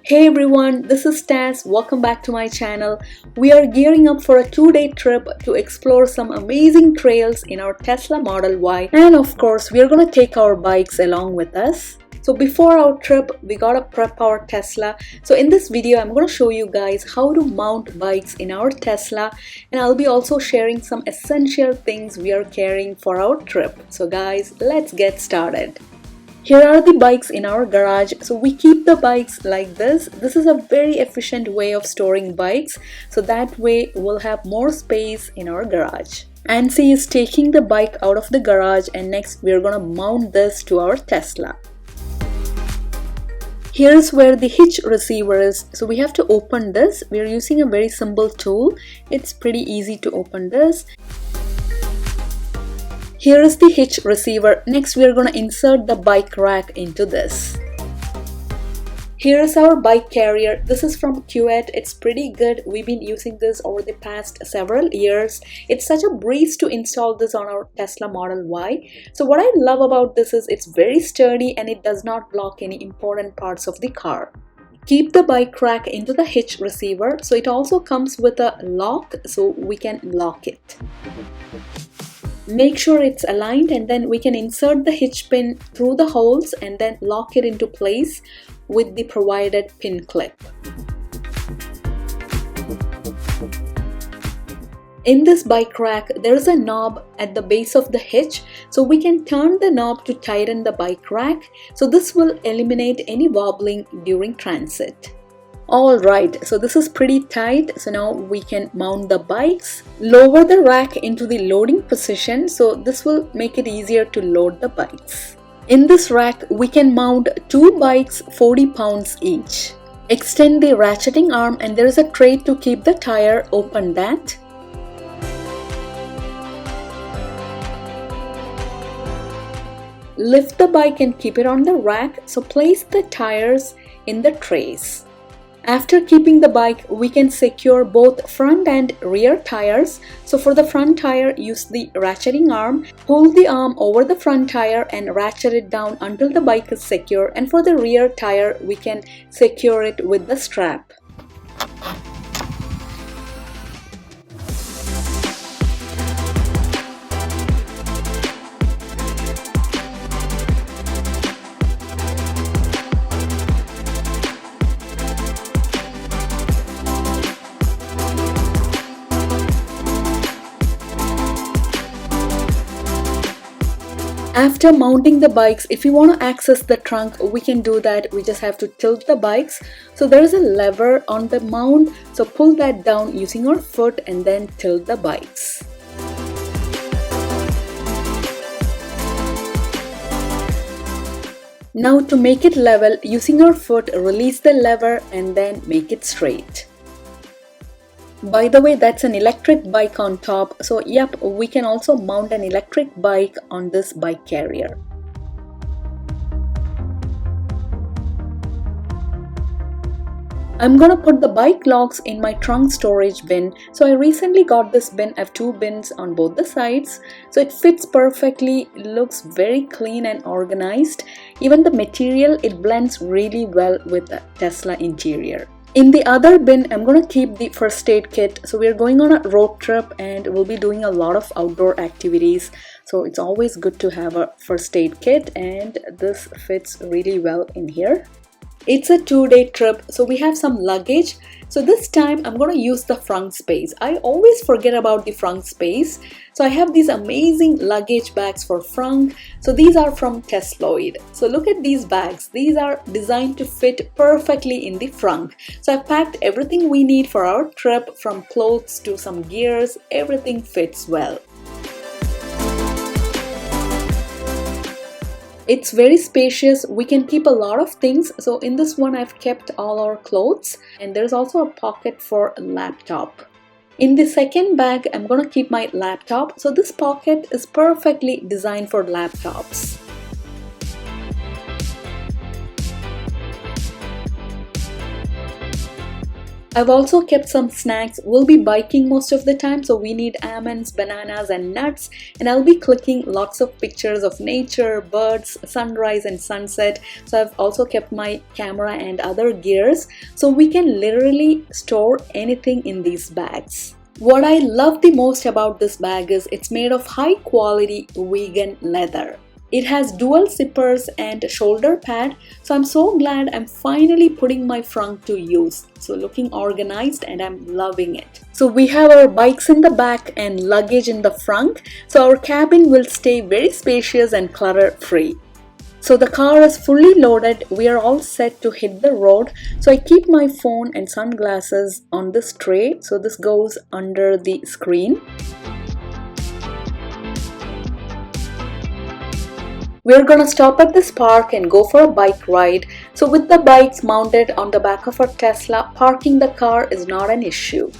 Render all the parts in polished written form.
Hey everyone, this is Taz. Welcome back to my channel. We are gearing up for a 2-day trip to explore some amazing trails in our Tesla Model Y, and of course we are going to take our bikes along with us. So before our trip, we gotta prep our Tesla. So in this video, I'm gonna show you guys how to mount bikes in our Tesla, and I'll be also sharing some essential things we are carrying for our trip. So guys, let's get started. Here are the bikes in our garage. So we keep the bikes like this. This is a very efficient way of storing bikes. So that way we'll have more space in our garage. Nancy is taking the bike out of the garage, and next we're gonna mount this to our Tesla. Here's where the hitch receiver is. So we have to open this. We're using a very simple tool. It's pretty easy to open this. Here is the hitch receiver. Next we are going to insert the bike rack into this. Here is our bike carrier. This is from Kuat. It's pretty good. We've been using this over the past several years. It's such a breeze to install this on our Tesla Model Y. So what I love about this is it's very sturdy and it does not block any important parts of the car. Keep the bike rack into the hitch receiver. So it also comes with a lock so we can lock it. Make sure it's aligned, and then we can insert the hitch pin through the holes and then lock it into place with the provided pin clip. In this bike rack, there is a knob at the base of the hitch, so we can turn the knob to tighten the bike rack. So this will eliminate any wobbling during transit. Alright, so this is pretty tight, so now we can mount the bikes. Lower the rack into the loading position, so this will make it easier to load the bikes. In this rack, we can mount 2 bikes 40 pounds each. Extend the ratcheting arm, and there is a tray to keep the tire. Open that. Lift the bike and keep it on the rack, so place the tires in the trays. After keeping the bike, we can secure both front and rear tires. So for the front tire, use the ratcheting arm. Pull the arm over the front tire and ratchet it down until the bike is secure. And for the rear tire, we can secure it with the strap. After mounting the bikes, if you want to access the trunk, we can do that. We just have to tilt the bikes. So there is a lever on the mount, so pull that down using your foot and then tilt the bikes. Now to make it level, using your foot, release the lever and then make it straight. By the way, that's an electric bike on top, so yep, we can also mount an electric bike on this bike carrier. I'm gonna put the bike locks in my trunk storage bin. So I recently got this bin. I have 2 bins on both the sides, so it fits perfectly, looks very clean and organized. Even the material, it blends really well with the Tesla interior. In the other bin, I'm going to keep the first aid kit. So we're going on a road trip and we'll be doing a lot of outdoor activities. So it's always good to have a first aid kit, and this fits really well in here. It's a 2-day trip, so we have some luggage. So this time I'm going to use the Frunk space. I always forget about the Frunk space. So I have these amazing luggage bags for Frunk. So these are from Tesloid. So look at these bags. These are designed to fit perfectly in the Frunk. So I've packed everything we need for our trip, from clothes to some gears. Everything fits well. It's very spacious. We can keep a lot of things. So in this one, I've kept all our clothes, and there's also a pocket for a laptop. In the second bag, I'm going to keep my laptop. So this pocket is perfectly designed for laptops. I've also kept some snacks. We'll be biking most of the time, so we need almonds, bananas and nuts, and I'll be clicking lots of pictures of nature, birds, sunrise and sunset. So I've also kept my camera and other gears, so we can literally store anything in these bags. What I love the most about this bag is it's made of high quality vegan leather. It has dual zippers and shoulder pad, so I'm so glad I'm finally putting my frunk to use. So looking organized and I'm loving it. So we have our bikes in the back and luggage in the front, so our cabin will stay very spacious and clutter free. So the car is fully loaded, we are all set to hit the road. So I keep my phone and sunglasses on this tray, so this goes under the screen. We're gonna stop at this park and go for a bike ride. So with the bikes mounted on the back of our Tesla, parking the car is not an issue.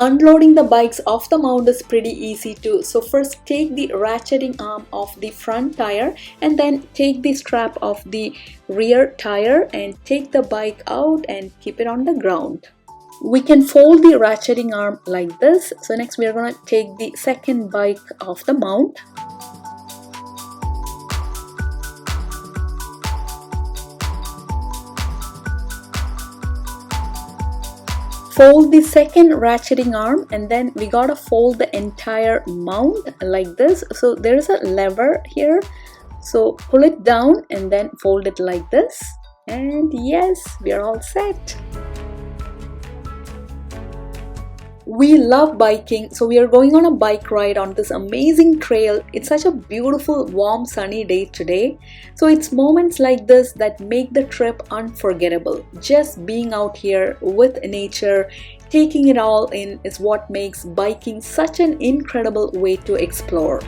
Unloading the bikes off the mount is pretty easy too. So first take the ratcheting arm off the front tire and then take the strap off the rear tire and take the bike out and keep it on the ground. We can fold the ratcheting arm like this. So next we are going to take the second bike off the mount. Fold the second ratcheting arm and then we gotta fold the entire mount like this. So there is a lever here, so pull it down and then fold it like this, and yes, we are all set. We love biking, so we are going on a bike ride on this amazing trail. It's such a beautiful, warm, sunny day today. So it's moments like this that make the trip unforgettable. Just being out here with nature, taking it all in is what makes biking such an incredible way to explore.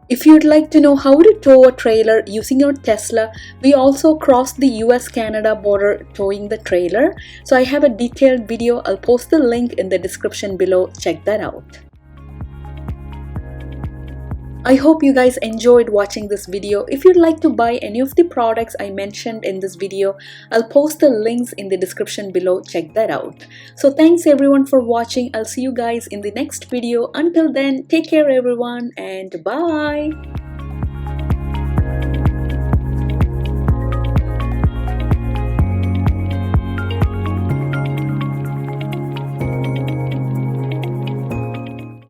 If you'd like to know how to tow a trailer using your Tesla, we also crossed the US-Canada border towing the trailer. So I have a detailed video. I'll post the link in the description below. Check that out. I hope you guys enjoyed watching this video. If you'd like to buy any of the products I mentioned in this video, I'll post the links in the description below. Check that out. So thanks everyone for watching. I'll see you guys in the next video. Until then, take care everyone and bye.